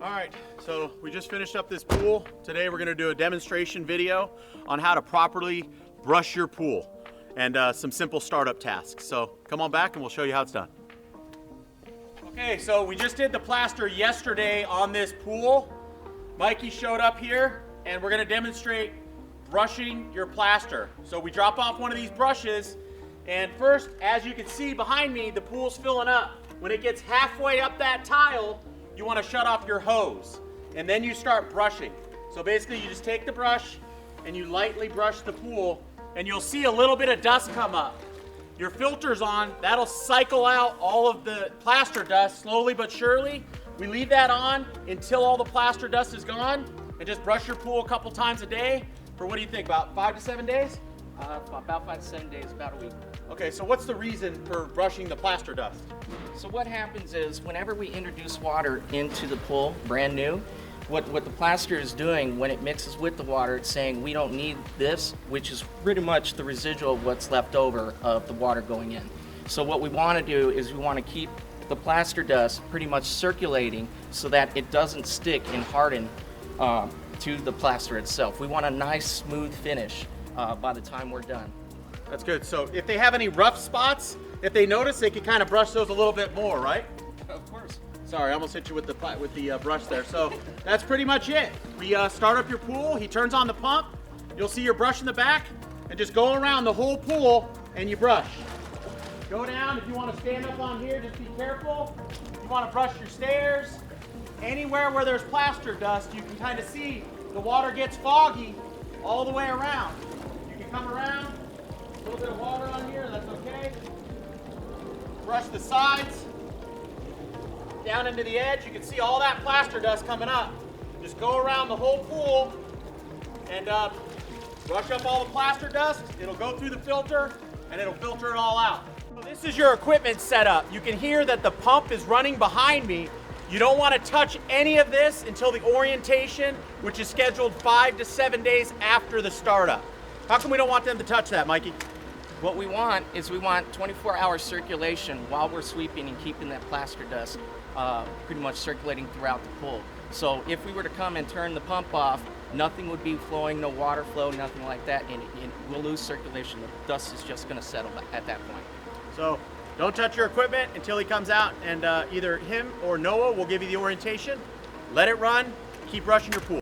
All right, so we just finished up this pool. Today we're gonna do a demonstration video on how to properly brush your pool and some simple startup tasks. So come on back and we'll show you how it's done. Okay, so we just did the plaster yesterday on this pool. Mikey showed up here and we're gonna demonstrate brushing your plaster. So we drop off one of these brushes, and first, as you can see behind me, the pool's filling up. When it gets halfway up that tile, you want to shut off your hose, and then you start brushing. So basically you just take the brush and you lightly brush the pool, and you'll see a little bit of dust come up. Your filter's on, that'll cycle out all of the plaster dust slowly but surely. We leave that on until all the plaster dust is gone, and just brush your pool a couple times a day for, what do you think, about 5 to 7 days? About 5 to 7 days, about a week. Okay, so what's the reason for brushing the plaster dust? So what happens is whenever we introduce water into the pool, brand new, what the plaster is doing when it mixes with the water, it's saying we don't need this, which is pretty much the residual of what's left over of the water going in. So what we want to do is we want to keep the plaster dust pretty much circulating so that it doesn't stick and harden to the plaster itself. We want a nice smooth finish by the time we're done. That's good. So if they have any rough spots, if they notice, they can kind of brush those a little bit more, right? Of course. Sorry, I almost hit you with the brush there. So that's pretty much it. We start up your pool. He turns on the pump. You'll see your brush in the back, and just go around the whole pool and you brush. Go down. If you want to stand up on here, just be careful. If you want to brush your stairs, anywhere where there's plaster dust, you can kind of see the water gets foggy all the way around. You can come around. A little bit of water on here, that's okay. Brush the sides, down into the edge. You can see all that plaster dust coming up. Just go around the whole pool and brush up all the plaster dust. It'll go through the filter and it'll filter it all out. So this is your equipment setup. You can hear that the pump is running behind me. You don't want to touch any of this until the orientation, which is scheduled 5 to 7 days after the startup. How come we don't want them to touch that, Mikey? What we want is we want 24-hour circulation while we're sweeping and keeping that plaster dust pretty much circulating throughout the pool. So if we were to come and turn the pump off, nothing would be flowing, no water flow, nothing like that, and we'll lose circulation. The dust is just going to settle at that point. So don't touch your equipment until he comes out, and either him or Noah will give you the orientation. Let it run, keep brushing your pool.